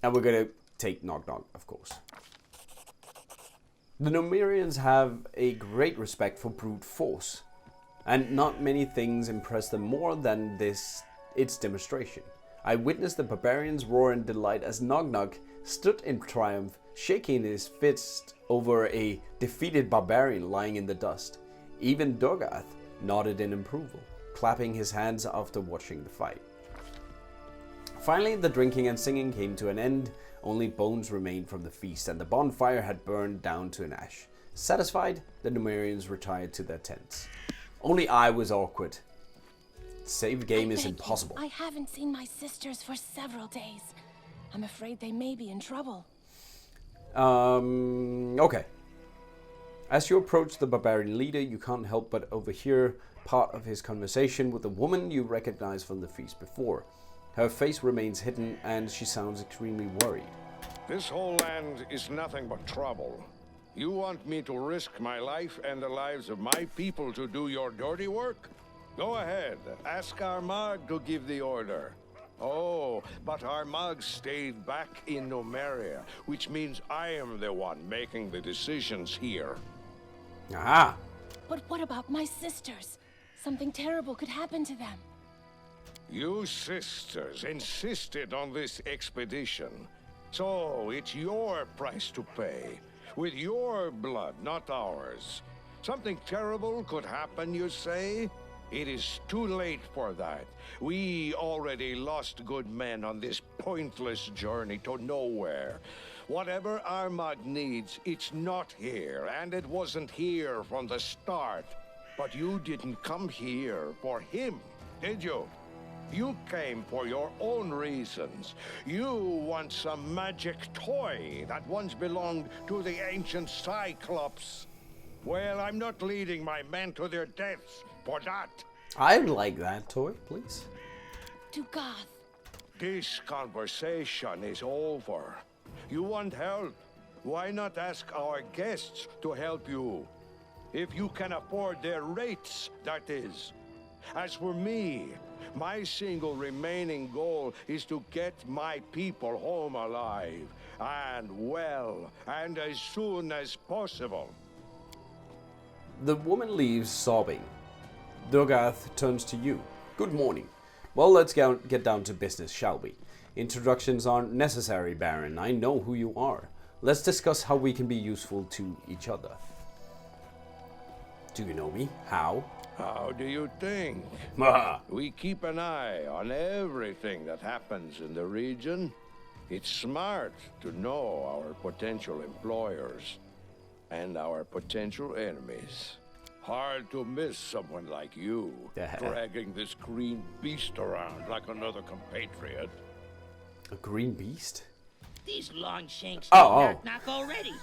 And we're gonna take Knock Knock, of course. The Numerians have a great respect for brute force, and not many things impress them more than its demonstration. I witnessed the barbarians roar in delight as Knock Knock stood in triumph, shaking his fist over a defeated barbarian lying in the dust. Even Dogath nodded in approval, clapping his hands after watching the fight. Finally, the drinking and singing came to an end. Only bones remained from the feast, and the bonfire had burned down to an ash. Satisfied, the Numerians retired to their tents. Only I was awkward. Save game is impossible. I haven't seen my sisters for several days. I'm afraid they may be in trouble. Okay. As you approach the barbarian leader, you can't help but overhear part of his conversation with a woman you recognize from the feast before. Her face remains hidden, and she sounds extremely worried. This whole land is nothing but trouble. You want me to risk my life and the lives of my people to do your dirty work? Go ahead, ask Armagh to give the order. Oh, but Armagh stayed back in Numeria, which means I am the one making the decisions here. Aha! But what about my sisters? Something terrible could happen to them. You sisters insisted on this expedition, so it's your price to pay. With your blood, not ours. Something terrible could happen, you say? It is too late for that. We already lost good men on this pointless journey to nowhere. Whatever Armagh needs, it's not here, and it wasn't here from the start. But you didn't come here for him, did you? You came for your own reasons. You want some magic toy that once belonged to the ancient Cyclops. Well, I'm not leading my men to their deaths for that. I'd like that toy, please. To Goth. This conversation is over. You want help? Why not ask our guests to help you? If you can afford their rates, that is. As for me, my single remaining goal is to get my people home alive, and well, and as soon as possible. The woman leaves sobbing. Dogath turns to you. Good morning. Well, let's get down to business, shall we? Introductions aren't necessary, Baron. I know who you are. Let's discuss how we can be useful to each other. Do you know me? How? How do you think? We keep an eye on everything that happens in the region. It's smart to know our potential employers and our potential enemies. Hard to miss someone like you, dragging this green beast around like another compatriot. A green beast? These long shanks Knock Knock already.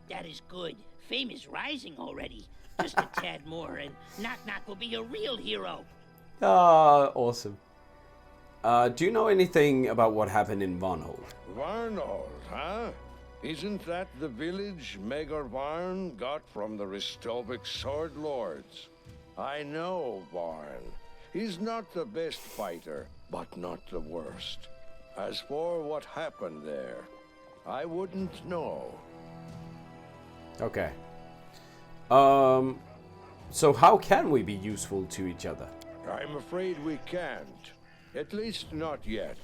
That is good. Fame is rising already. Just a tad more, and Knock Knock will be a real hero. Awesome. Do you know anything about what happened in Varnhold? Varnhold, huh? Isn't that the village Megar Varn got from the Ristovik Sword Lords? I know Varn. He's not the best fighter, but not the worst. As for what happened there, I wouldn't know. Okay. So how can we be useful to each other? I'm afraid we can't. At least not yet.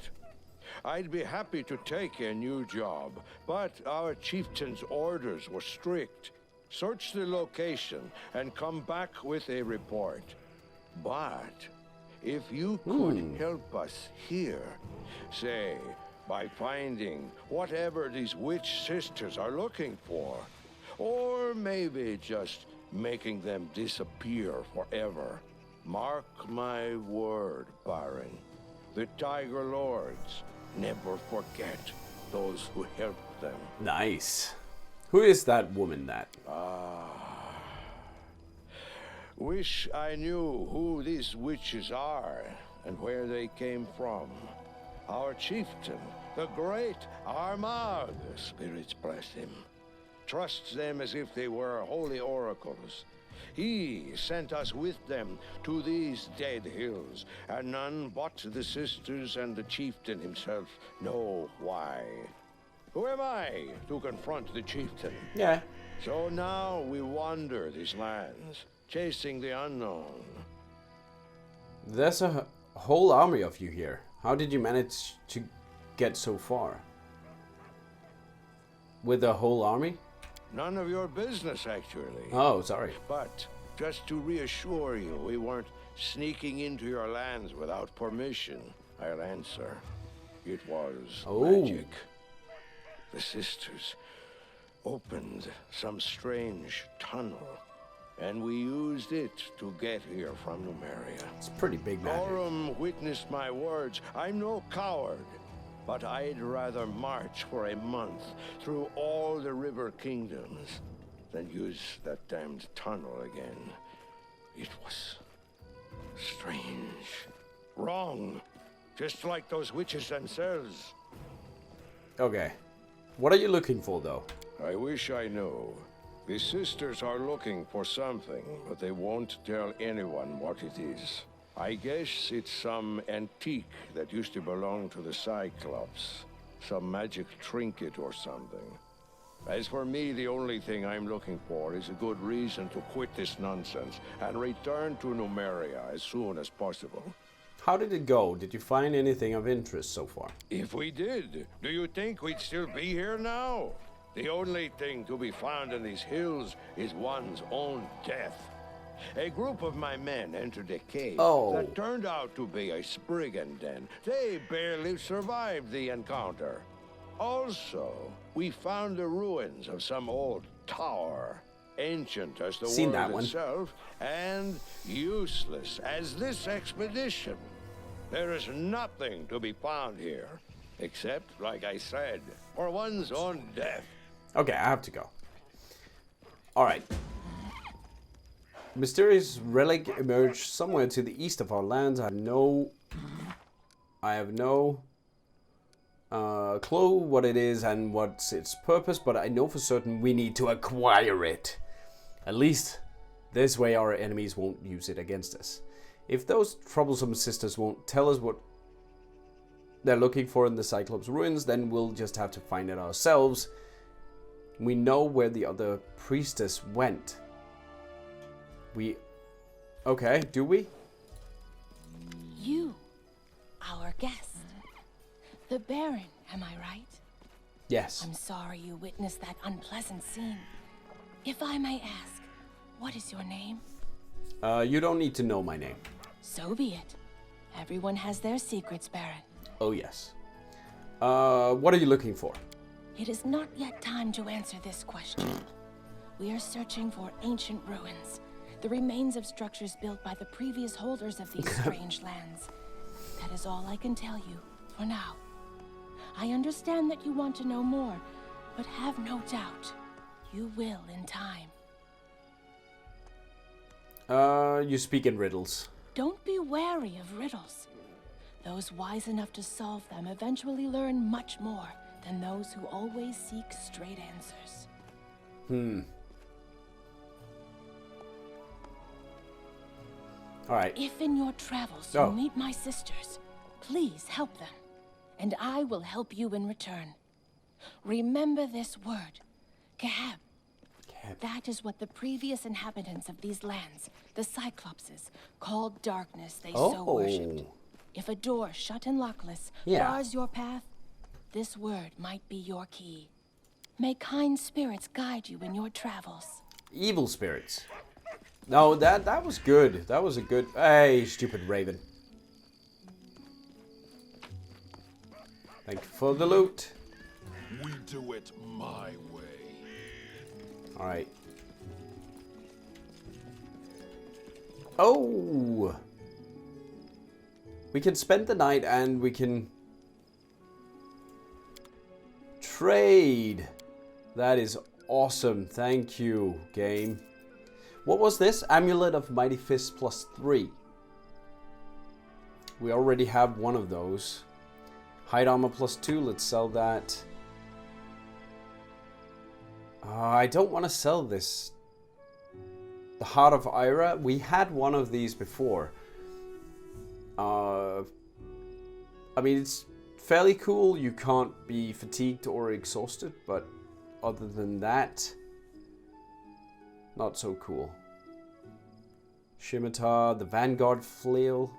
I'd be happy to take a new job, but our chieftain's orders were strict. Search the location and come back with a report. But if you could help us here, say, by finding whatever these witch sisters are looking for, or maybe just making them disappear forever. Mark my word, Baron. The Tiger Lords never forget those who helped them. Nice. Who is that woman that? Wish I knew who these witches are and where they came from. Our chieftain, the great Armagh, spirits bless him, trusts them as if they were holy oracles. He sent us with them to these dead hills, and none but the sisters and the chieftain himself know why. Who am I to confront the chieftain? Yeah. So now we wander these lands, chasing the unknown. There's a whole army of you here. How did you manage to get so far? With a whole army? None of your business, actually. Oh, sorry. But just to reassure you, we weren't sneaking into your lands without permission. I'll answer. It was magic. The sisters opened some strange tunnel, and we used it to get here from Numeria. It's pretty big magic. Gorum witnessed my words. I'm no coward, but I'd rather march for a month through all the river kingdoms than use that damned tunnel again. It was strange. Wrong. Just like those witches themselves. Okay. What are you looking for, though? I wish I knew. The sisters are looking for something, but they won't tell anyone what it is. I guess it's some antique that used to belong to the Cyclops. Some magic trinket or something. As for me, the only thing I'm looking for is a good reason to quit this nonsense and return to Numeria as soon as possible. How did it go? Did you find anything of interest so far? If we did, do you think we'd still be here now? The only thing to be found in these hills is one's own death. A group of my men entered a cave that turned out to be a spriggan den. They barely survived the encounter. Also, we found the ruins of some old tower, ancient as the world itself, and useless as this expedition. There is nothing to be found here, except, like I said, for one's own death. Okay, I have to go. Alright. Mysterious relic emerged somewhere to the east of our lands. I have no clue what it is and what's its purpose, but I know for certain we need to acquire it. At least this way our enemies won't use it against us. If those troublesome sisters won't tell us what they're looking for in the Cyclops ruins, then we'll just have to find it ourselves. We know where the other priestess went. Okay, do we? You, our guest. The Baron, am I right? Yes. I'm sorry you witnessed that unpleasant scene. If I may ask, what is your name? You don't need to know my name. So be it. Everyone has their secrets, Baron. Oh, yes. What are you looking for? It is not yet time to answer this question. We are searching for ancient ruins, the remains of structures built by the previous holders of these strange lands. That is all I can tell you, for now. I understand that you want to know more, but have no doubt, you will in time. You speak in riddles. Don't be wary of riddles. Those wise enough to solve them eventually learn much more than those who always seek straight answers. Alright. If in your travels you meet my sisters, please help them, and I will help you in return. Remember this word, Kahab. That is what the previous inhabitants of these lands, the Cyclopses, called darkness they so worshipped. If a door shut and lockless bars your path, this word might be your key. May kind spirits guide you in your travels. Evil spirits. No, that was good. That was a good... Hey, stupid raven. Thank you for the loot. We do it my way. Alright. Oh! We can spend the night and we can trade. That is awesome. Thank you, game. What was this? Amulet of Mighty Fist +3. We already have one of those. Hide armor +2. Let's sell that. I don't want to sell this. The Heart of Ira. We had one of these before. I mean, it's fairly cool. You can't be fatigued or exhausted, but other than that, not so cool. Scimitar, the Vanguard Flail.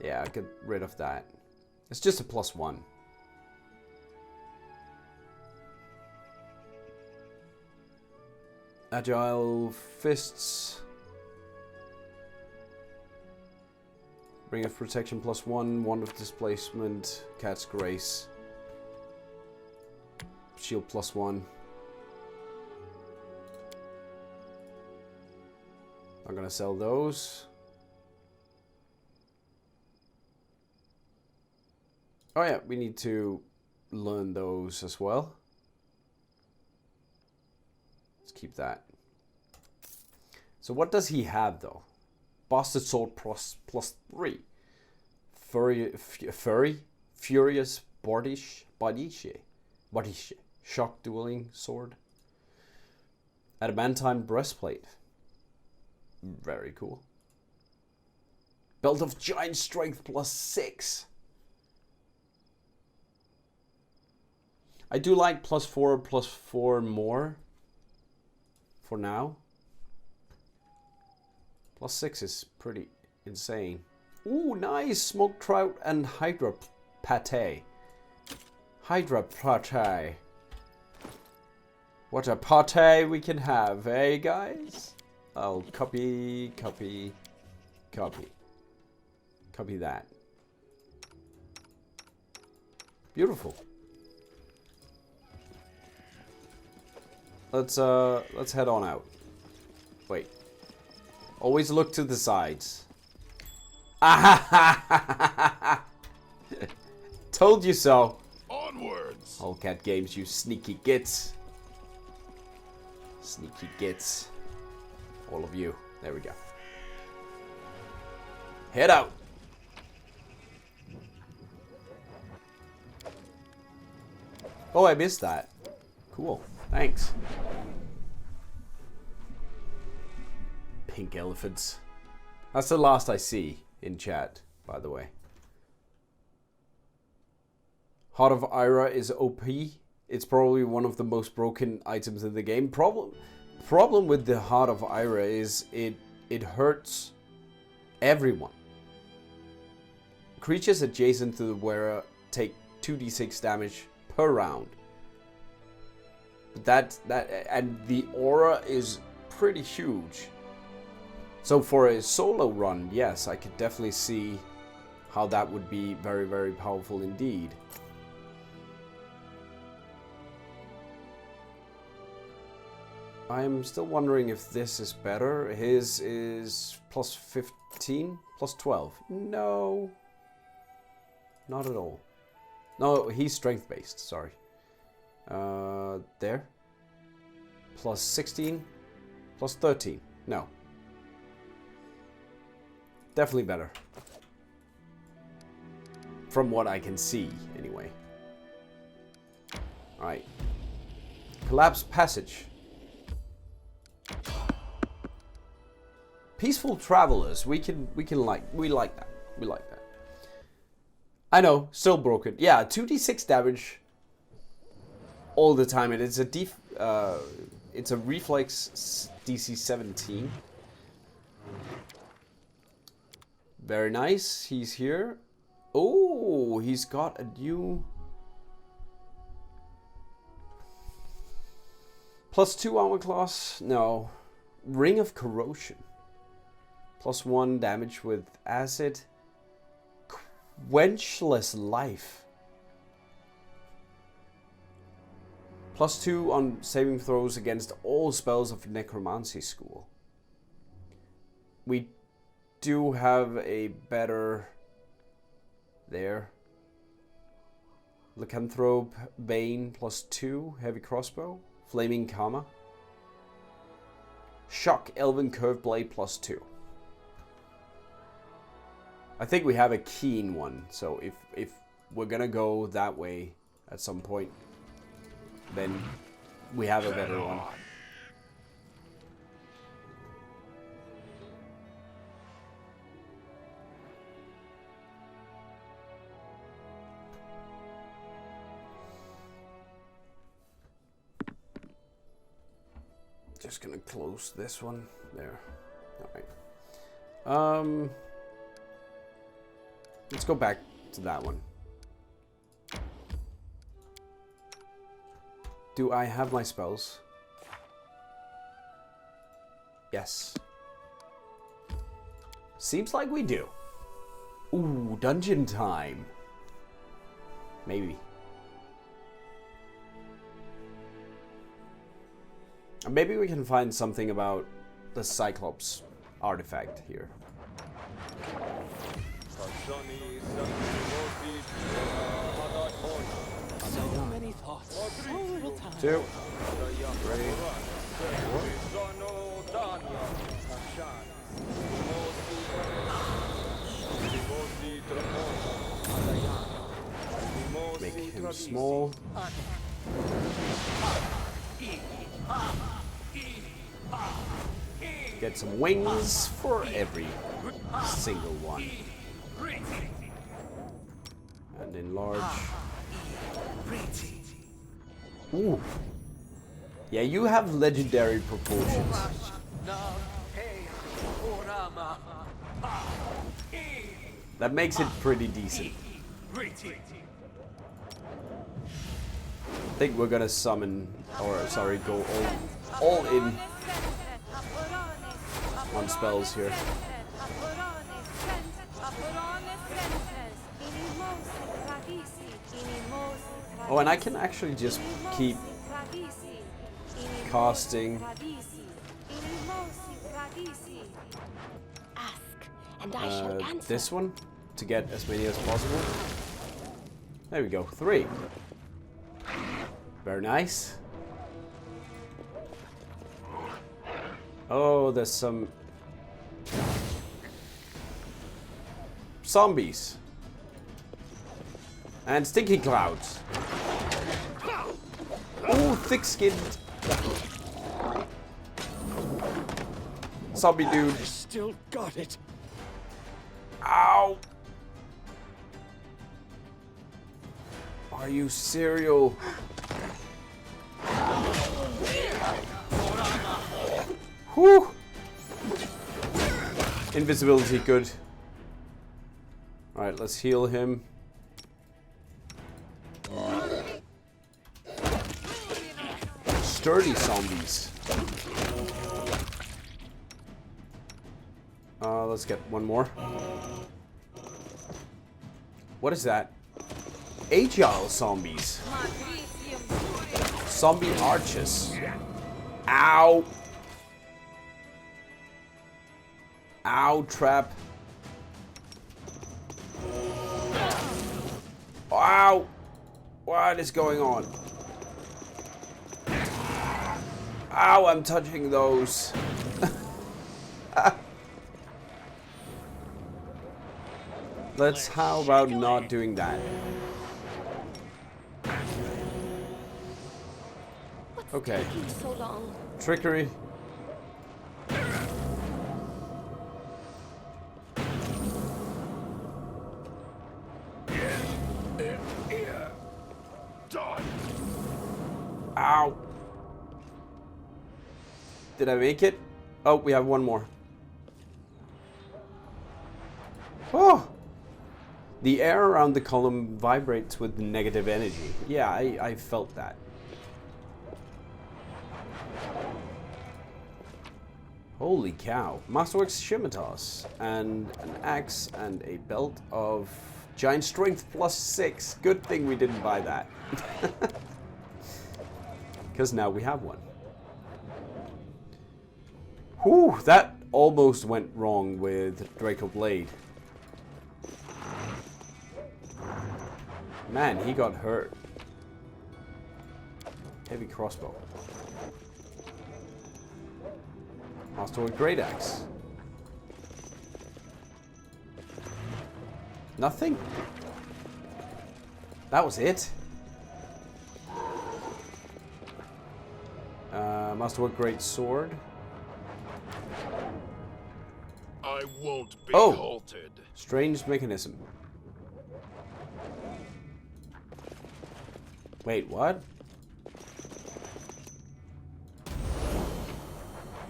Yeah, I'll get rid of that. It's just a +1. Agile Fists. Ring of Protection +1. Wand of Displacement. Cat's Grace. Shield +1. I'm gonna sell those. Oh yeah, we need to learn those as well. Let's keep that. So what does he have though? Bastard Sword +3. Furious Bodiche. Shock Dueling Sword. Adamantine Breastplate. Very cool. Belt of Giant Strength +6. I do like +4 more for now. +6 is pretty insane. Ooh, nice! Smoked Trout and Hydra Pate. Hydra Pate. What a pate we can have, eh, guys? I'll copy that. Beautiful. Let's head on out. Wait. Always look to the sides. Told you so. Onwards. All cat games, you sneaky gits. Sneaky gits. All of you. There we go. Head out. Oh, I missed that. Cool. Thanks. Pink elephants. That's the last I see in chat, by the way. Heart of Ira is OP. It's probably one of the most broken items in the game. Problem with the Heart of Ira is it hurts everyone. Creatures adjacent to the wearer take 2d6 damage per round. That and the aura is pretty huge. So for a solo run, yes, I could definitely see how that would be very, very powerful indeed. I'm still wondering if this is better. His is +15, +12. No, not at all. No, he's strength based, sorry. There. +16, +13. No. Definitely better. From what I can see, anyway. Alright. Collapsed Passage. Peaceful Travelers. We like that. We like that. I know, still broken. Yeah, 2d6 damage all the time. And it's a reflex DC 17. Very nice. He's here. Oh, he's got a new +2 armor class. No. Ring of Corrosion. +1 damage with acid. Quenchless Life. +2 on saving throws against all spells of Necromancy School. We do have a better there. Lycanthrope Bane +2. Heavy Crossbow. Flaming Karma. Shock Elven Curve Blade +2. I think we have a keen one, so if we're gonna go that way at some point, then we have a better one. Just gonna close this one there. All right. Let's go back to that one. Do I have my spells? Yes. Seems like we do. Ooh, dungeon time. Maybe. Maybe we can find something about the Cyclops artifact here. So many thoughts, so little time. 2, 3, 4. Make him small. Get some wings for every single one. And enlarge. Ooh. Yeah, you have legendary proportions. That makes it pretty decent. I think we're gonna summon, or sorry, go all in on spells here. Oh, and I can actually just keep casting. Ask, and I shall answer. This one to get as many as possible. There we go, 3. Very nice. Oh, there's some zombies and stinky clouds. Oh, thick-skinned zombie dude. I still got it. Ow! Are you serial? Whew! Invisibility, good. Alright, let's heal him. Sturdy zombies. Let's get one more. What is that? Agile zombies. Zombie archers. Ow! Ow, trap. Ow! What is going on? Ow, I'm touching those. How about not doing that? Okay. So long. Trickery. Ow. Did I make it? Oh, we have one more. Oh! The air around the column vibrates with negative energy. Yeah, I felt that. Holy cow. Masterwork scimitars. And an axe and a belt of giant strength +6. Good thing we didn't buy that. Because now we have one. Whew, that almost went wrong with Draco Blade. Man, he got hurt. Heavy crossbow. Masterwork Great Axe. Nothing? That was it? Masterwork Great Sword. I won't be Oh. halted. Strange mechanism. Wait, what?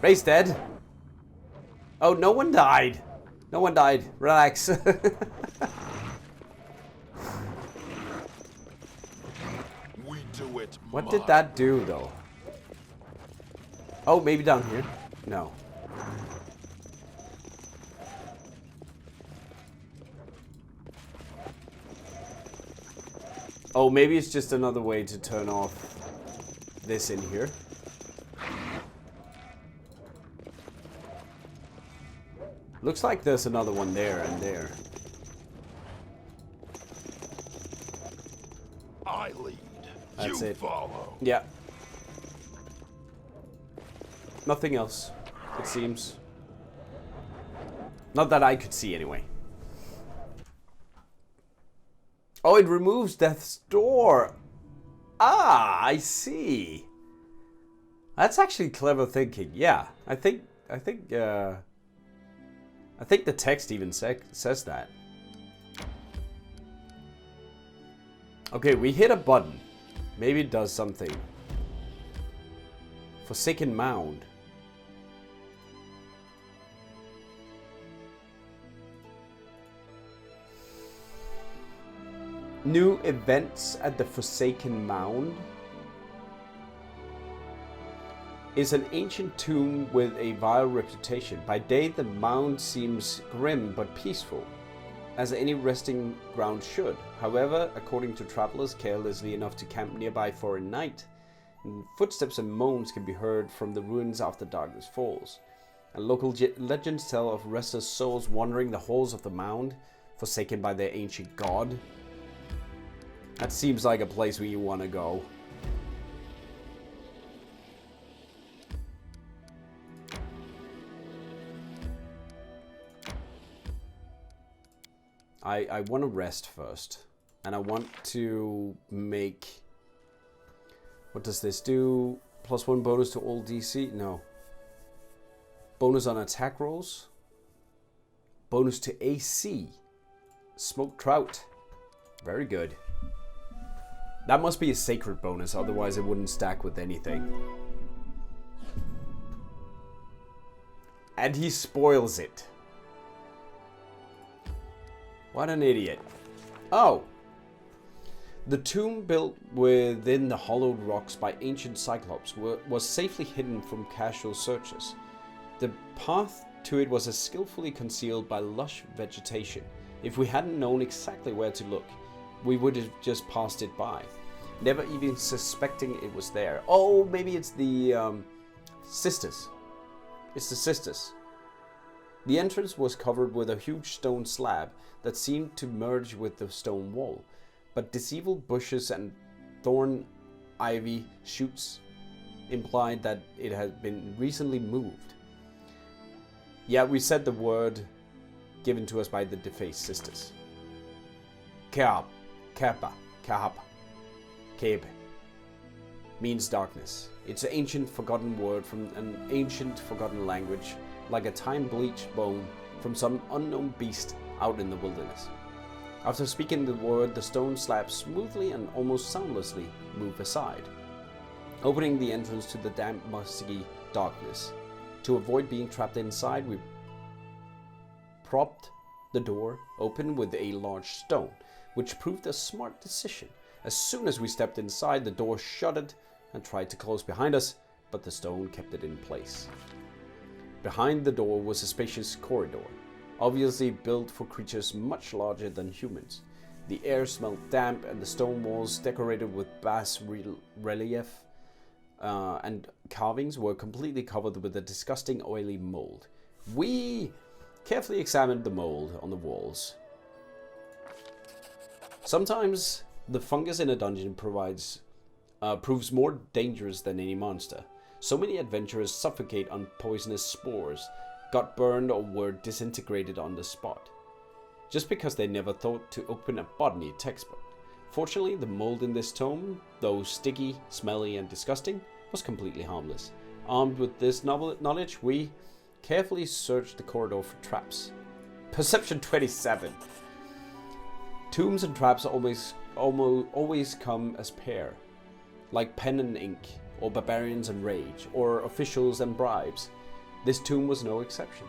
Ray's dead. Oh, no one died. No one died. Relax. We do it. What did that do, though? Oh, maybe down here? No. Oh, maybe it's just another way to turn off this in here. Looks like there's another one there and there. I lead. That's you it. follow. Yeah. Nothing else, it seems. Not that I could see anyway. Oh, it removes Death's Door. Ah, I see. That's actually clever thinking. Yeah, I think the text even says that. Okay, we hit a button. Maybe it does something. Forsaken Mound. New events at the Forsaken Mound is an ancient tomb with a vile reputation. By day, the mound seems grim but peaceful, as any resting ground should. However, according to travelers carelessly enough to camp nearby for a night, footsteps and moans can be heard from the ruins after darkness falls. And local legends tell of restless souls wandering the halls of the mound, forsaken by their ancient god. That seems like a place where you want to go. I want to rest first. And I want to make... What does this do? +1 bonus to all DC? No. Bonus on attack rolls. Bonus to AC. Smoked trout. Very good. That must be a sacred bonus, otherwise it wouldn't stack with anything. And he spoils it. What an idiot. Oh. The tomb built within the hollowed rocks by ancient Cyclops was safely hidden from casual searchers. The path to it was skillfully concealed by lush vegetation. If we hadn't known exactly where to look, we would have just passed it by, never even suspecting it was there. Oh, maybe it's the sisters. It's the sisters. The entrance was covered with a huge stone slab that seemed to merge with the stone wall, but deceitful bushes and thorn ivy shoots implied that it had been recently moved. Yeah, we said the word given to us by the defaced sisters. Kaab, Kappa, Kahab, Kebe means darkness. It's an ancient forgotten word from an ancient forgotten language, like a time-bleached bone from some unknown beast out in the wilderness. After speaking the word, the stone slab smoothly and almost soundlessly moved aside, opening the entrance to the damp, musky darkness. To avoid being trapped inside, we propped the door open with a large stone, which proved a smart decision. As soon as we stepped inside, the door shuttered and tried to close behind us, but the stone kept it in place. Behind the door was a spacious corridor, obviously built for creatures much larger than humans. The air smelled damp, and the stone walls, decorated with bas relief and carvings, were completely covered with a disgusting oily mold. We carefully examined the mold on the walls. Sometimes the fungus in a dungeon proves more dangerous than any monster. So many adventurers suffocate on poisonous spores, got burned, or were disintegrated on the spot, just because they never thought to open a botany textbook. Fortunately, the mold in this tome, though sticky, smelly, and disgusting, was completely harmless. Armed with this knowledge, we carefully searched the corridor for traps. Perception 27. Tombs and traps always come as pair, like pen and ink, or barbarians and rage, or officials and bribes. This tomb was no exception.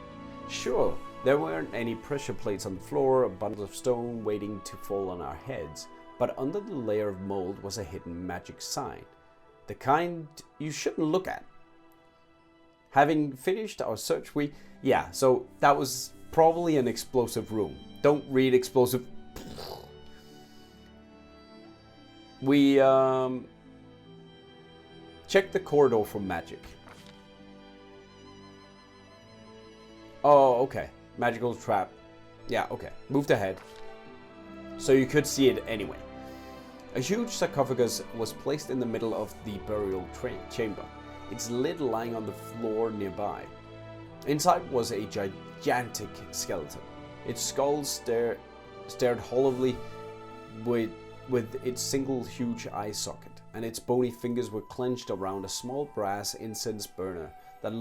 Sure, there weren't any pressure plates on the floor or bundles of stone waiting to fall on our heads, but under the layer of mold was a hidden magic sign. The kind you shouldn't look at. Having finished our search, so that was probably an explosive room. Don't read explosive. We checked the corridor for magic. Oh, okay. Magical trap. Yeah, okay. Moved ahead. So you could see it anyway. A huge sarcophagus was placed in the middle of the burial chamber, its lid lying on the floor nearby. Inside was a gigantic skeleton. Its skull stared hollowly with its single huge eye socket, and its bony fingers were clenched around a small brass incense burner that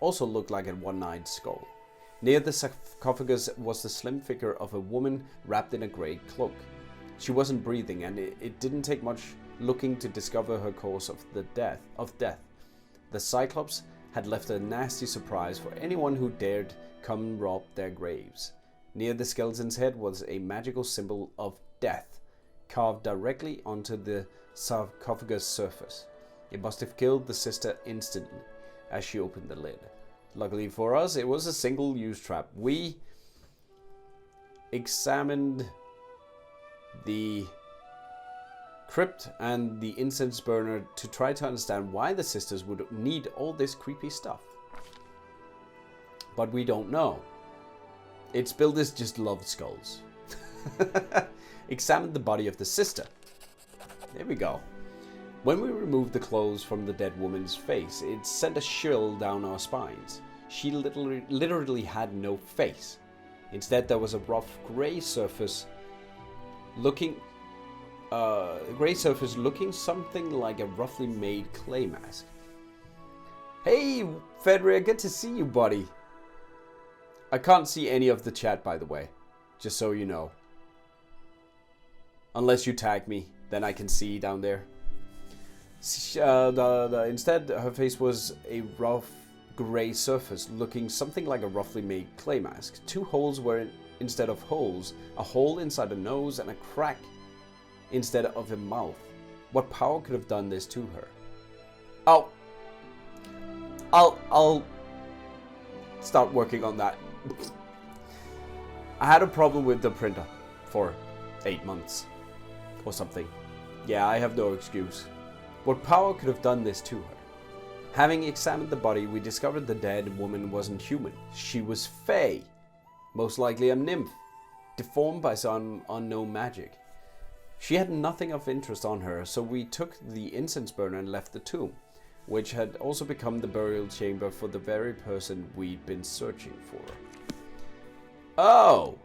also looked like a one-eyed skull. Near the sarcophagus was the slim figure of a woman wrapped in a grey cloak. She wasn't breathing, and it didn't take much looking to discover her cause of death. The Cyclops had left a nasty surprise for anyone who dared come rob their graves. Near the skeleton's head was a magical symbol of death, carved directly onto the sarcophagus surface. It must have killed the sister instantly as she opened the lid. Luckily for us, it was a single-use trap. We examined the crypt and the incense burner to try to understand why the sisters would need all this creepy stuff. But we don't know. Its builders just loved skulls. Examined the body of the sister. There we go. When we removed the clothes from the dead woman's face, it sent a chill down our spines. She literally had no face. Instead, there was a rough grey surface looking something like a roughly made clay mask. Hey, Fedria, good to see you, buddy. I can't see any of the chat, by the way, just so you know. Unless you tag me, then I can see down there. Instead, her face was a rough grey surface, looking something like a roughly made clay mask. Two holes were instead of holes, a hole inside a nose and a crack instead of a mouth. What power could have done this to her? Oh, I'll start working on that. I had a problem with the printer for 8 months or something. Yeah, I have no excuse. What power could have done this to her? Having examined the body, we discovered the dead woman wasn't human. She was fey, most likely a nymph, deformed by some unknown magic. She had nothing of interest on her, so we took the incense burner and left the tomb, which had also become the burial chamber for the very person we'd been searching for. Oh!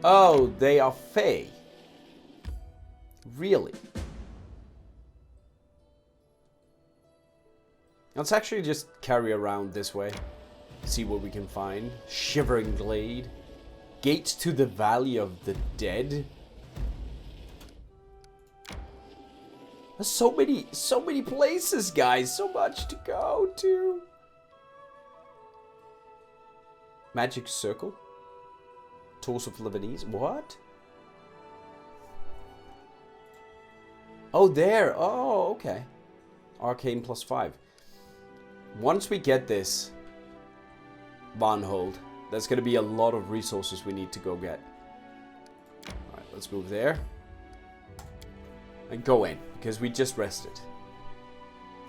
Oh, they are fey. Really? Let's actually just carry around this way. See what we can find. Shivering Glade. Gates to the Valley of the Dead. There's so many places, guys. So much to go to. Magic Circle. Tools of Lebanese. What? Oh, there. Oh, okay. Arcane +5. Once we get this Vonhold, there's going to be a lot of resources we need to go get. Alright, let's move there. And go in, because we just rested.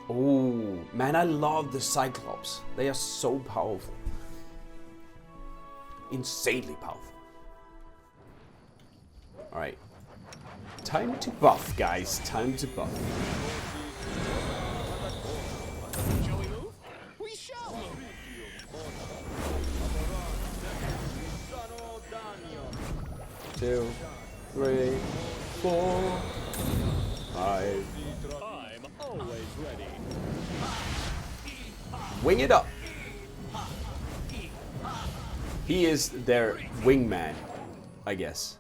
Oh, man, I love the Cyclops. They are so powerful. Insanely powerful. Alright. Time to buff, guys. Time to buff. Shall we move? We shall move. 2, 3, 4, 5. I'm always ready. Wing it up. He is their wingman, I guess.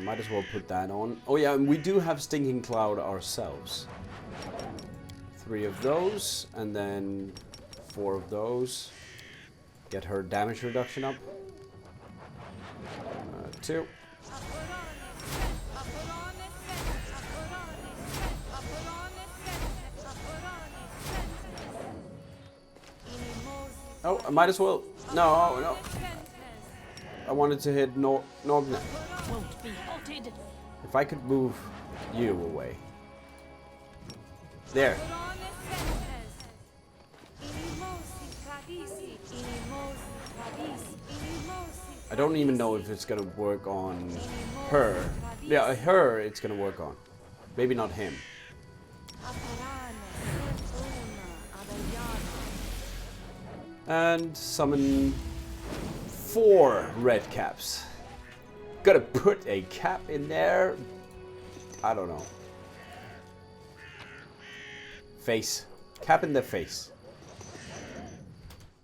Might as well put that on. Oh yeah, and we do have Stinking Cloud ourselves. 3 of those, and then 4 of those. Get her damage reduction up. 2. Oh, I might as well. No, no. I wanted to hit Nogna. If I could move you away. There. I don't even know if it's gonna work on her. Yeah, her it's gonna work on. Maybe not him. And summon 4 red caps. Gotta put a cap in there. I don't know. Face. Cap in the face.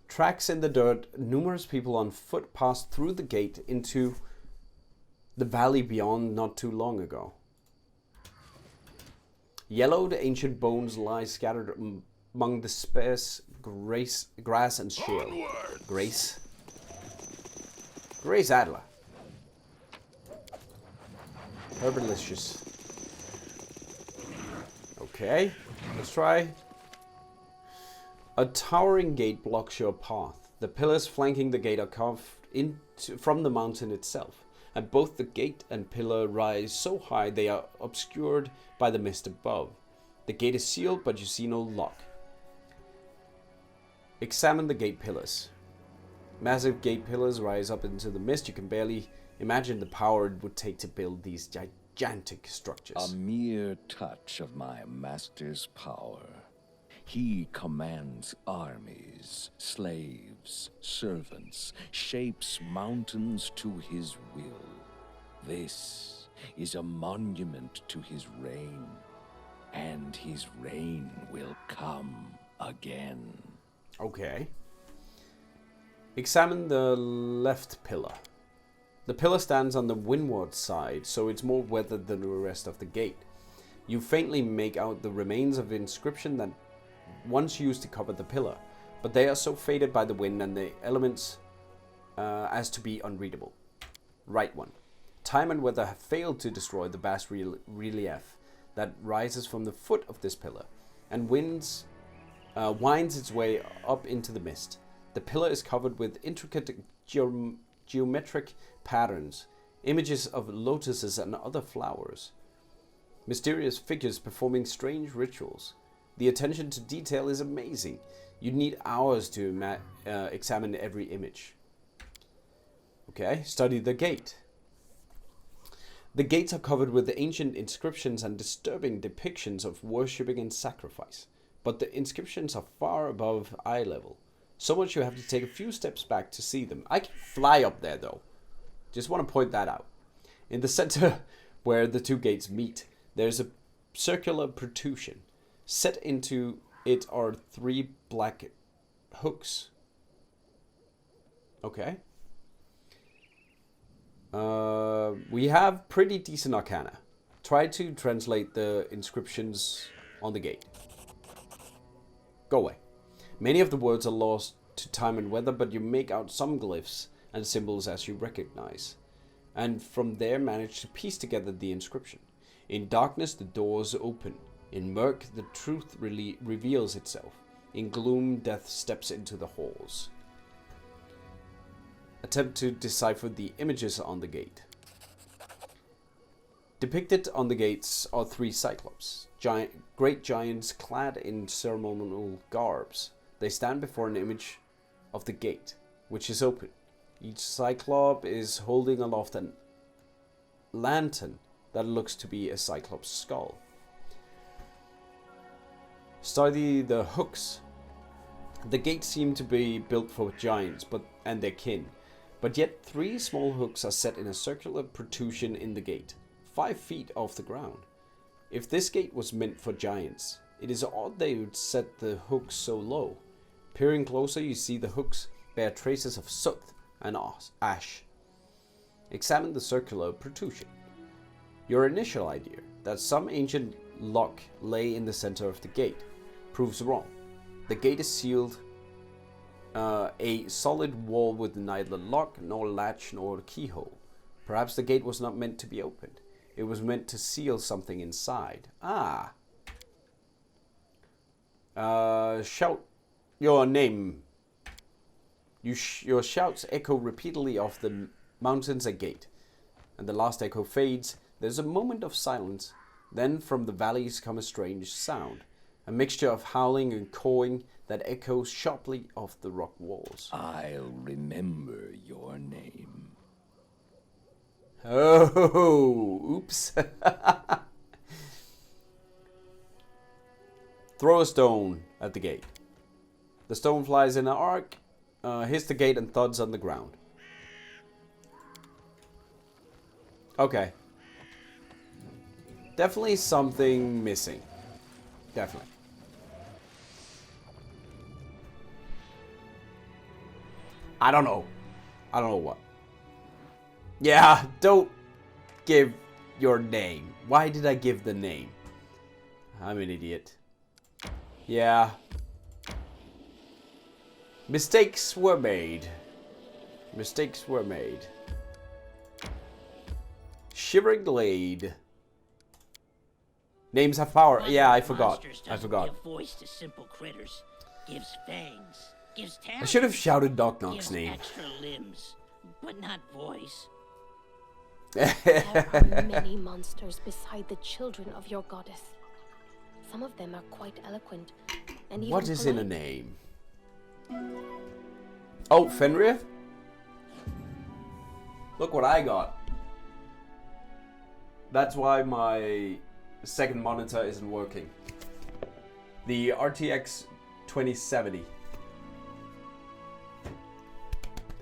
Tracks in the dirt. Numerous people on foot passed through the gate into the valley beyond not too long ago. Yellowed ancient bones lie scattered among the sparse grass and shale. Grace Adler. Herbalicious. Okay, let's try. A towering gate blocks your path. The pillars flanking the gate are carved from the mountain itself, and both the gate and pillar rise so high they are obscured by the mist above. The gate is sealed, but you see no lock. Examine the gate pillars. Massive gate pillars rise up into the mist. You can barely imagine the power it would take to build these gigantic structures. A mere touch of my master's power. He commands armies, slaves, servants, shapes mountains to his will. This is a monument to his reign, and his reign will come again. Okay. Examine the left pillar. The pillar stands on the windward side, so it's more weathered than the rest of the gate. You faintly make out the remains of inscription that once used to cover the pillar, but they are so faded by the wind and the elements as to be unreadable. Right one. Time and weather have failed to destroy the vast relief that rises from the foot of this pillar and winds its way up into the mist. The pillar is covered with intricate geometric patterns, images of lotuses and other flowers, mysterious figures performing strange rituals. The attention to detail is amazing. You'd need hours to examine every image. Okay, study the gate. The gates are covered with the ancient inscriptions and disturbing depictions of worshipping and sacrifice, but the inscriptions are far above eye level. So much you have to take a few steps back to see them. I can fly up there though. Just want to point that out. In the center where the 2 gates meet, there's a circular protrusion. Set into it are 3 black hooks. Okay. We have pretty decent arcana. Try to translate the inscriptions on the gate. Go away. Many of the words are lost to time and weather, but you make out some glyphs and symbols as you recognize, and from there manage to piece together the inscription. In darkness the doors open. In murk the truth reveals itself. In gloom death steps into the halls. Attempt to decipher the images on the gate. Depicted on the gates are 3 cyclops, great giants clad in ceremonial garbs. They stand before an image of the gate, which is open. Each cyclop is holding aloft a lantern that looks to be a cyclops skull. Study the hooks. The gates seem to be built for giants and their kin, but yet 3 small hooks are set in a circular protrusion in the gate, 5 feet off the ground. If this gate was meant for giants, it is odd they would set the hooks so low. Peering closer, you see the hooks bear traces of soot and ash. Examine the circular protrusion. Your initial idea that some ancient lock lay in the center of the gate proves wrong. The gate is sealed, a solid wall with neither lock, nor latch, nor keyhole. Perhaps the gate was not meant to be opened. It was meant to seal something inside. Ah. Shout your name. Your shouts echo repeatedly off the mountains a gate. And the last echo fades. There's a moment of silence. Then from the valleys comes a strange sound. A mixture of howling and cawing that echoes sharply off the rock walls. I'll remember your name. Oh, oops. Throw a stone at the gate. The stone flies in an arc, hits the gate and thuds on the ground. Okay. Definitely something missing. Definitely. I don't know. I don't know what. Yeah, don't give your name. Why did I give the name? I'm an idiot. Yeah. Mistakes were made. Mistakes were made. Shivering Glade. Names have power. Yeah, I forgot. I forgot. Give voice to simple critters. Gives fangs. Gives talent. I should have shouted Knock Knock's gives name. extra limbs, but not voice. There are many monsters beside the children of your goddess. Some of them are quite eloquent, and even What is polite. in a name? Oh, Fenrir? Look what I got. That's why my second monitor isn't working. The RTX 2070.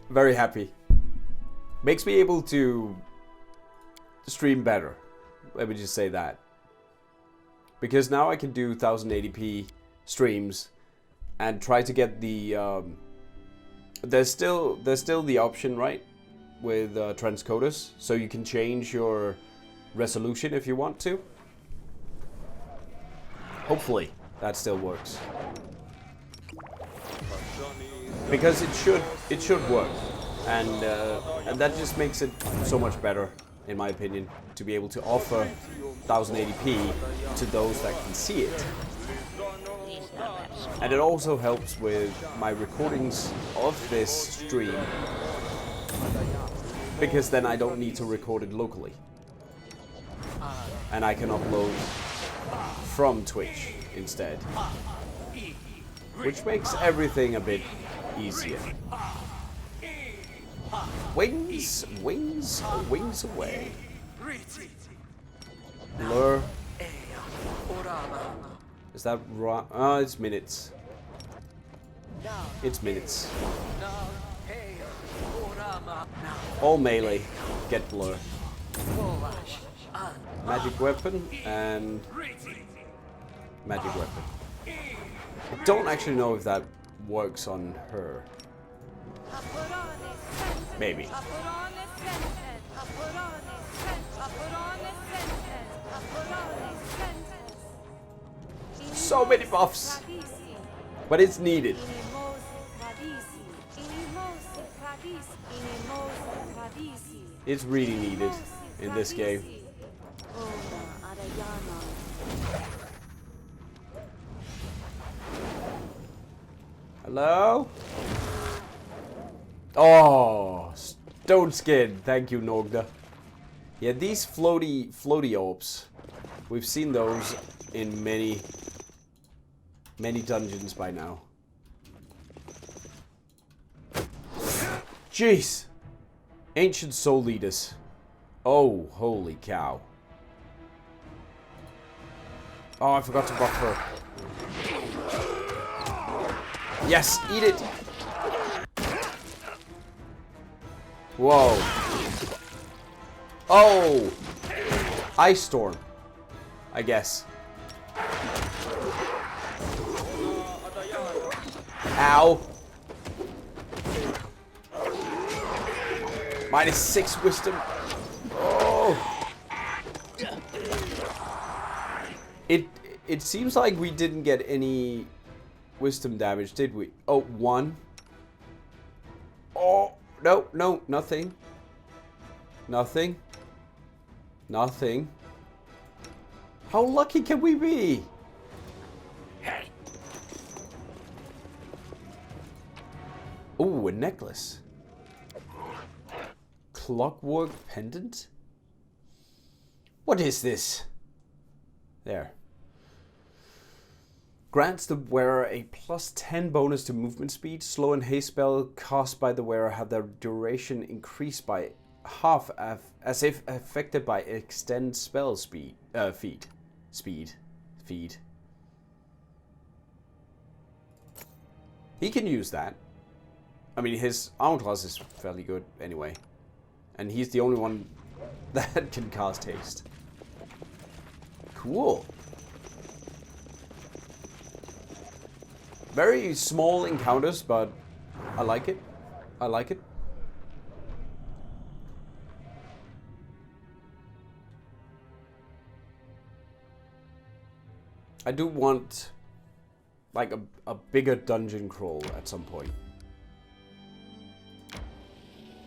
Very happy. Makes me able to stream better. Let me just say that. Because now I can do 1080p streams and try to get the there's still the option, right, with transcoders, so you can change your resolution if you want to. Hopefully that still works, because it should work, and that just makes it so much better, in my opinion, to be able to offer 1080p to those that can see it. And it also helps with my recordings of this stream, because then I don't need to record it locally. And I can upload from Twitch instead. Which makes everything a bit easier. Wings, wings, wings away. Blur. Is that right? Oh, it's minutes. It's minutes. All melee get blur. Magic weapon and magic weapon. I don't actually know if that works on her. Maybe. So many buffs, but it's needed. It's really needed in this game. Hello? Oh, stone skin. Thank you, Nogda. Yeah, these floaty orbs, we've seen those in many dungeons by now. Jeez. Ancient soul leaders. Oh, holy cow. Oh, I forgot to buff her. Yes, eat it. Whoa. Oh. Ice storm, I guess. Ow. -6 wisdom. Oh. It seems like we didn't get any wisdom damage, did we? Oh, 1. Oh, no, nothing. Nothing. Nothing. How lucky can we be? Ooh, a necklace. Clockwork Pendant? What is this? There. Grants the wearer a +10 bonus to movement speed. Slow and haste spell cast by the wearer have their duration increased by half as if affected by extend spell speed. Feed. He can use that. I mean, his armor class is fairly good anyway. And he's the only one that can cast haste. Cool. Very small encounters, but I like it. I like it. I do want like a bigger dungeon crawl at some point.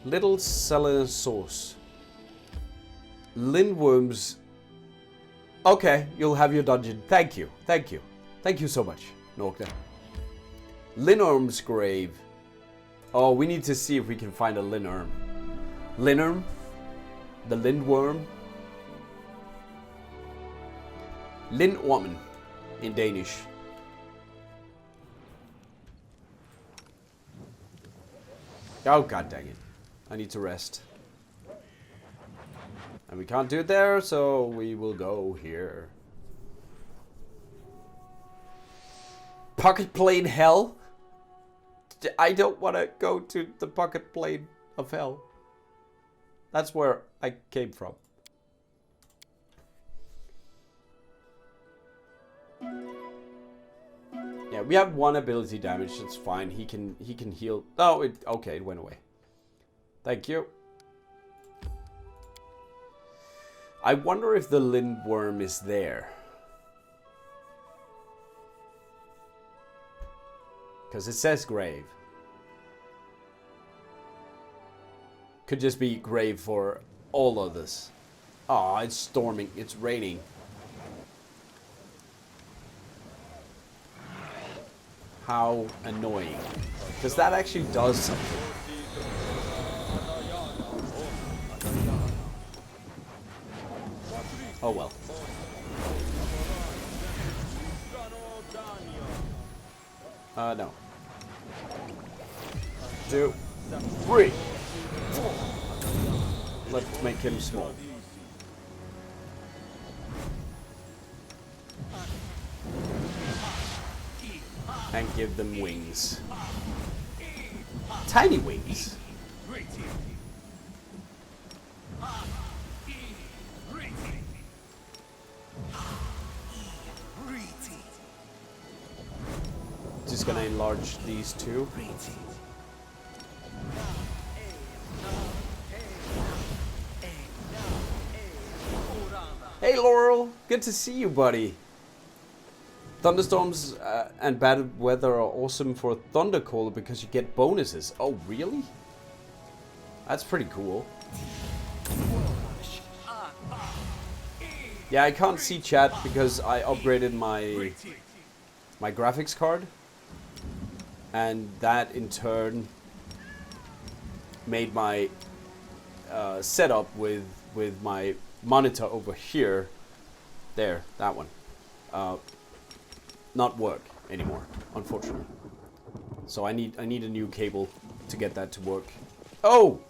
Little Cellar Sauce. Lindworms. Okay, you'll have your dungeon. Thank you. Thank you. Thank you so much, Norkna. Linnorm's grave. Oh, we need to see if we can find a Linnorm. Linnorm? The Lindworm? Lindormen in Danish. Oh, god dang it. I need to rest. And we can't do it there, so we will go here. Pocket plane hell? I don't want to go to the pocket plane of hell. That's where I came from. Yeah, we have 1 ability damage. It's fine. He can heal. Oh, okay, it went away. Thank you. I wonder if the Lindworm is there. Because it says grave. Could just be grave for all others. Oh, it's storming. It's raining. How annoying. Because that actually does something. Oh well. No. 2, 3, 4. Let's make him small. And give them wings. Tiny wings. Just gonna enlarge these 2. Hey Laurel, good to see you, buddy. Thunderstorms and bad weather are awesome for Thundercaller because you get bonuses. Oh, really? That's pretty cool. Yeah, I can't see chat because I upgraded my graphics card. And that in turn made my setup with my monitor over here, there, that one, not work anymore, unfortunately. So I need a new cable to get that to work. Oh!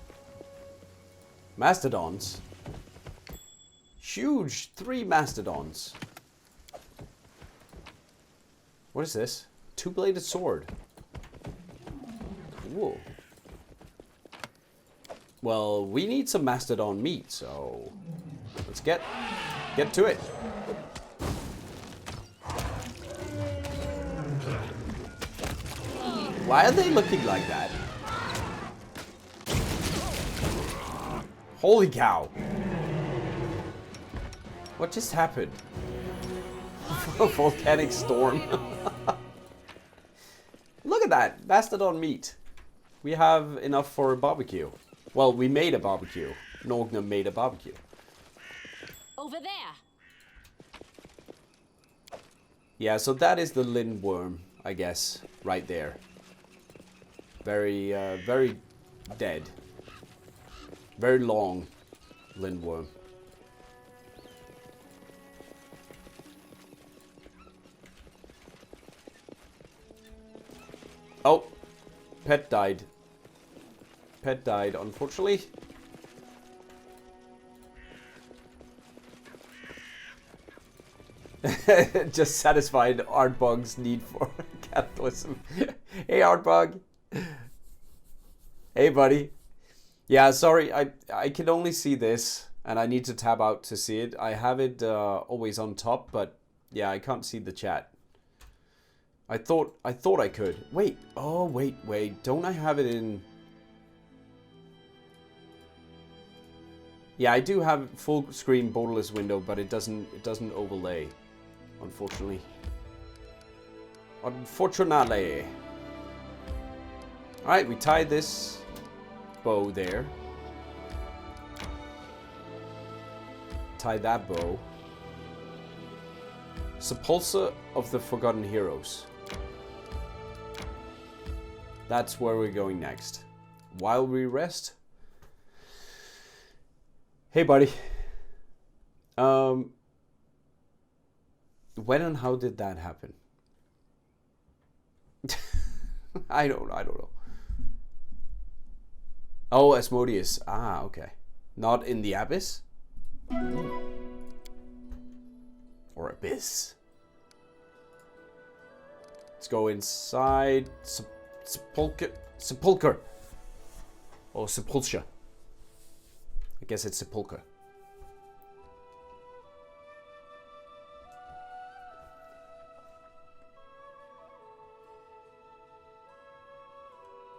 Mastodons. Huge 3 mastodons. What is this? 2-bladed sword. Cool. Well, we need some mastodon meat, so let's get to it. Why are they looking like that? Holy cow. What just happened? Volcanic storm. Look at that. Mastodon meat. We have enough for a barbecue. Well, we made a barbecue. Norgna made a barbecue. Over there. Yeah, so that is the lindworm, I guess, right there. Very, very dead. Very long lindworm. Oh, pet died. Pet died, unfortunately. Just satisfied Artbug's need for capitalism. Hey, Artbug. Hey, buddy. Yeah, sorry, I can only see this, and I need to tab out to see it. I have it always on top, but yeah, I can't see the chat. I thought I could. Wait. Oh, wait. Don't I have it in? Yeah, I do have full screen borderless window, but it doesn't overlay, unfortunately. Unfortunately. All right, we tied this bow there. Tie that bow. Sepulchre of the Forgotten Heroes. That's where we're going next. While we rest. Hey, buddy. When and how did that happen? I don't know. Oh, Asmodeus. Ah, okay. Not in the Abyss? Or Abyss. Let's go inside. Sepulchre. Or Sepulchre. I guess it's Sepulchre.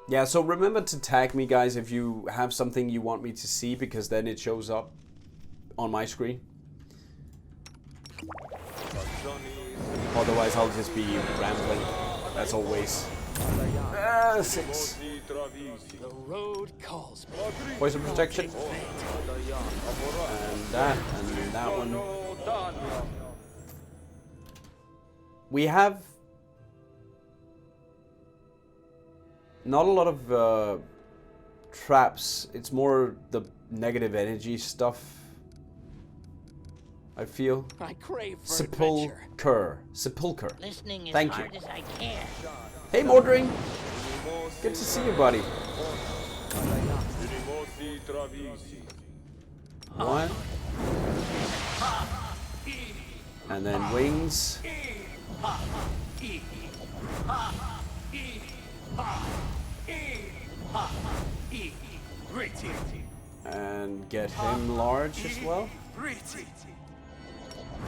Yeah, so remember to tag me, guys, if you have something you want me to see, because then it shows up on my screen. Otherwise, I'll just be rambling, as always. 6. The road calls me. Poison protection. And that one. We have not a lot of traps. It's more the negative energy stuff, I feel. I crave for adventure. Sepulchre. Listening as Thank hard you. as I can. Hey, Mordheim. Good to see you, buddy. One. And then wings. And get him large as well.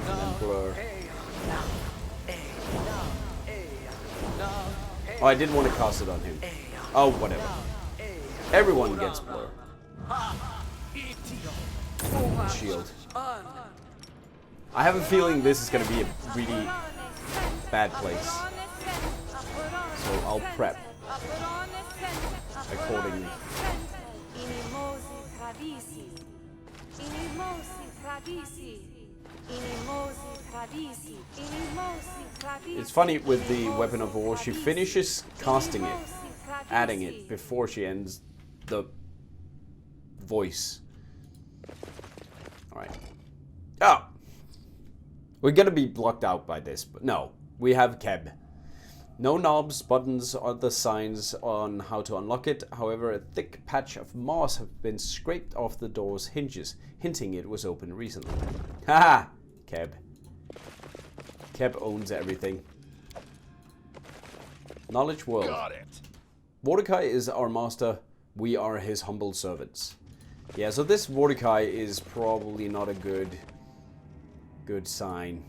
And blur. Oh, I didn't want to cast it on him. Oh, whatever. Everyone gets blur. Shield. I have a feeling this is going to be a really bad place. So I'll prep accordingly. It's funny with the Weapon of War, she finishes casting it, adding it, before she ends the voice. Alright. Oh! We're gonna be blocked out by this, but no. We have Keb. No knobs, buttons, or other signs on how to unlock it. However, a thick patch of moss has been scraped off the door's hinges, hinting it was opened recently. Haha! Keb. Keb owns everything. Knowledge World. Got it. Mordecai is our master. We are his humble servants. Yeah, so this Mordecai is probably not a good sign.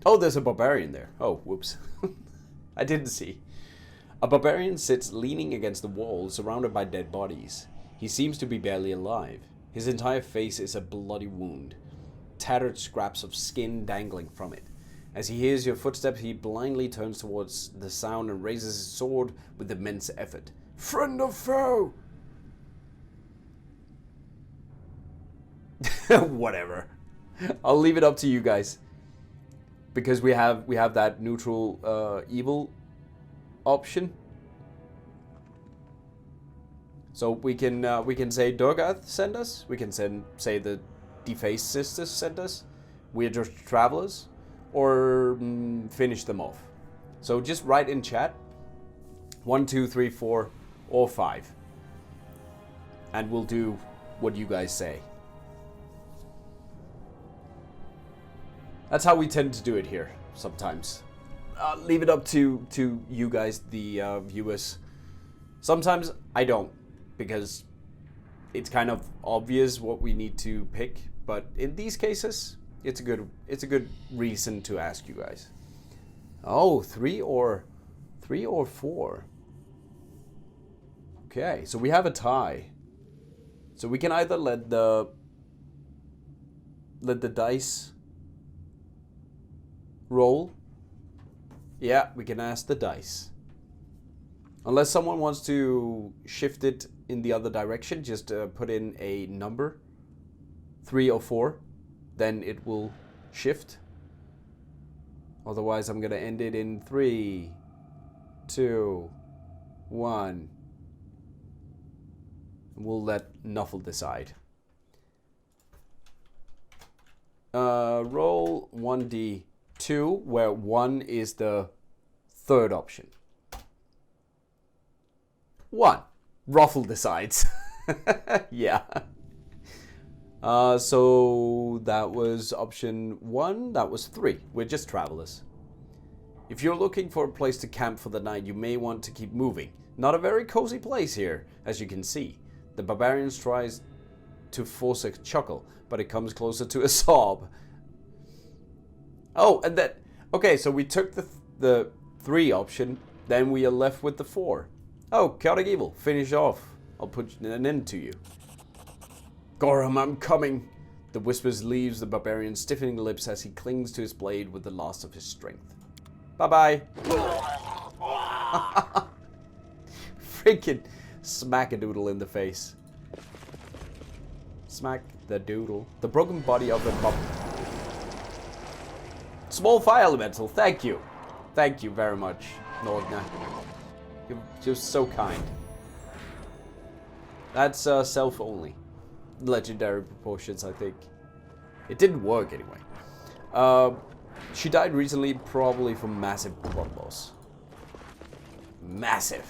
Oh, there's a barbarian there. Oh, whoops. I didn't see. A barbarian sits leaning against the wall, surrounded by dead bodies. He seems to be barely alive. His entire face is a bloody wound. tattered scraps of skin dangling from it. As he hears your footsteps, he blindly turns towards the sound and raises his sword with immense effort. Friend or foe? Whatever. I'll leave it up to you guys. Because we have that neutral evil option. So we can say Durgath sent us. We can say the Defaced Sisters sent us. We're just travelers. Or finish them off. So just write in chat 1, 2, 3, 4, or 5. And we'll do what you guys say. That's how we tend to do it here sometimes. Leave it up to you guys, the viewers. Sometimes I don't, because it's kind of obvious what we need to pick. But in these cases, it's a good reason to ask you guys. Oh, 3 or 4. Okay, so we have a tie. So we can either let the dice roll. Yeah, we can ask the dice. Unless someone wants to shift it in the other direction, just put in a number, 3 or 4. Then it will shift. Otherwise, I'm going to end it in 3, 2, 1. We'll let Nuffle decide. Roll 1d2, where 1 is the third option. 1. Ruffle decides. Yeah. So that was option 1, that was 3. We're just travelers. If you're looking for a place to camp for the night, you may want to keep moving. Not a very cozy place here, as you can see. The barbarians tries to force a chuckle, but it comes closer to a sob. Oh, and then, okay, so we took the 3 option, then we are left with the 4. Oh, chaotic evil, finish off. I'll put an end to you. Gorham, I'm coming. The whispers leaves the barbarian's stiffening lips as he clings to his blade with the last of his strength. Bye-bye. Freaking smack a doodle in the face. Smack the doodle. The broken body of the small fire elemental. Thank you. Thank you very much, Nordna. You're just so kind. That's self-only. Legendary proportions, I think. It didn't work anyway. She died recently, probably from massive blood loss. Massive.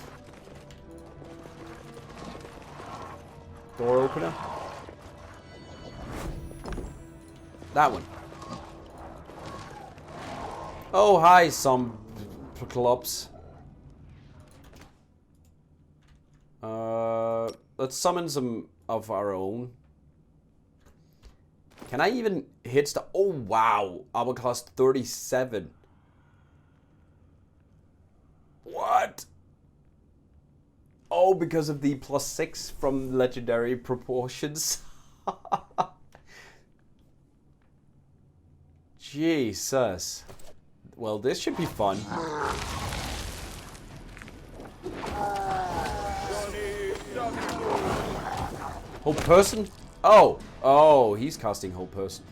Door opener. That one. Oh, hi, some clubs. Let's summon some of our own. Can I even hit stuff? Oh, wow. Armor class 37. What? Oh, because of the +6 from legendary proportions. Jesus. Well, this should be fun. Whole person? Oh. Oh, he's casting whole person.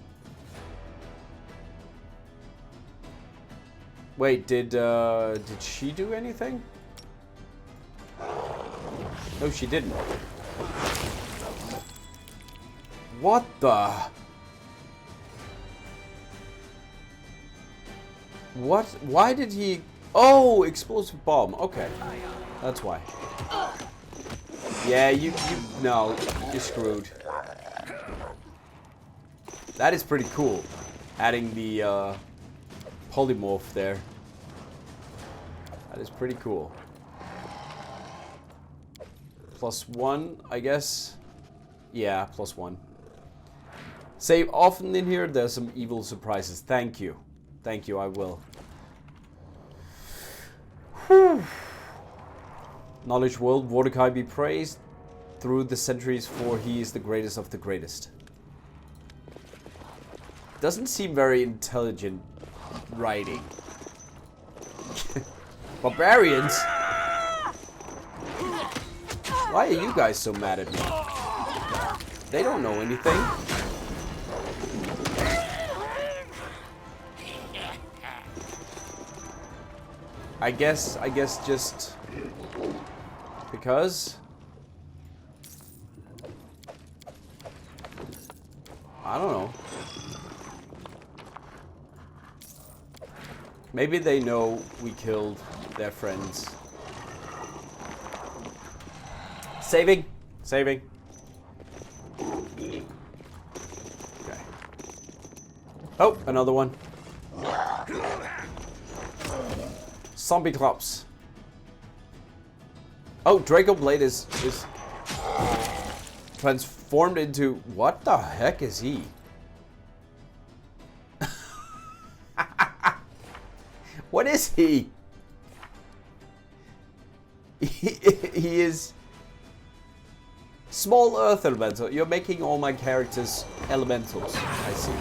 Wait, did she do anything? No, she didn't. What the? What? Why did he? Oh, explosive bomb. Okay, that's why. Yeah, no, you're screwed. That is pretty cool. Adding the polymorph there. That is pretty cool. +1, I guess. Yeah, +1. Save often in here. There's some evil surprises. Thank you. Thank you, I will. Whew. Knowledge world, Mordecai be praised through the centuries, for he is the greatest of the greatest. Doesn't seem very intelligent writing. Barbarians? Why are you guys so mad at me? They don't know anything. I guess just because I don't know. Maybe they know we killed their friends. Saving. Okay. Oh, another one. Zombie Clops. Oh, Draco Blade is transformed into... What the heck is he? What is he? He is... Small Earth Elemental. You're making all my characters elementals. I see.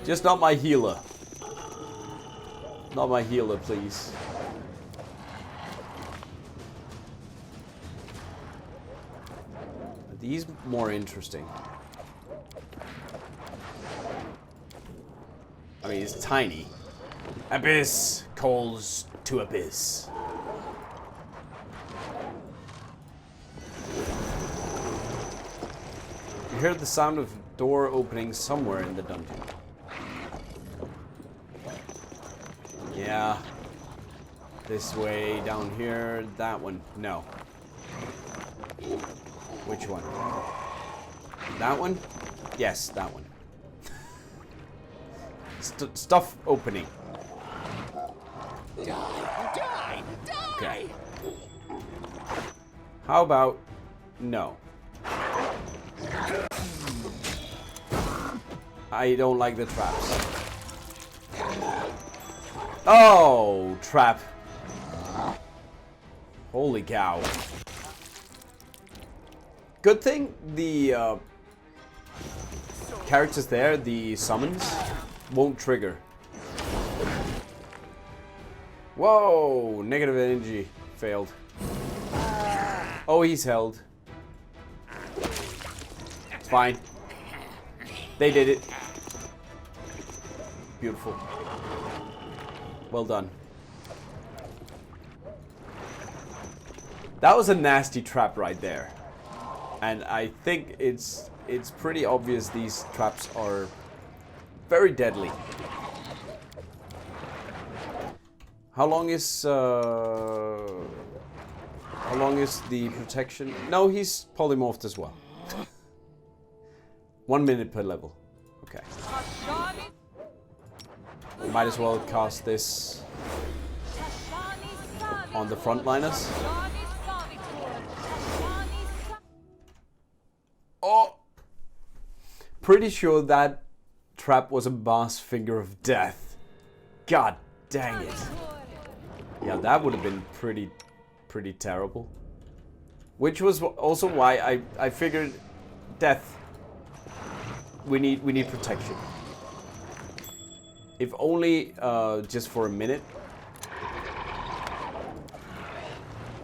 Just not my healer. Not my healer, please. Are these more interesting? I mean, it's tiny. Abyss calls to abyss. You hear the sound of door opening somewhere in the dungeon. Yeah. This way, down here, that one. No. Which one? That one? Yes, that one. Stuff opening. Die! Okay. How about no? I don't like the traps. Oh, trap. Holy cow. Good thing the characters there, the summons, won't trigger. Whoa, negative energy failed. Oh, he's held. It's fine. They did it. Beautiful. Well done. That was a nasty trap right there. And I think it's pretty obvious these traps are very deadly. How long is the protection? No, he's polymorphed as well. 1 minute per level. Okay. Might as well cast this on the frontliners. Oh! Pretty sure that trap was a boss finger of death. God dang it. Yeah, that would have been pretty terrible. Which was also why I figured death. We need protection. If only just for a minute.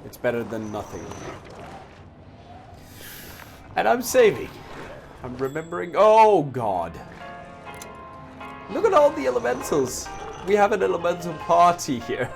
It's better than nothing. And I'm saving. I'm remembering. Oh god. Look at all the elementals. We have an elemental party here.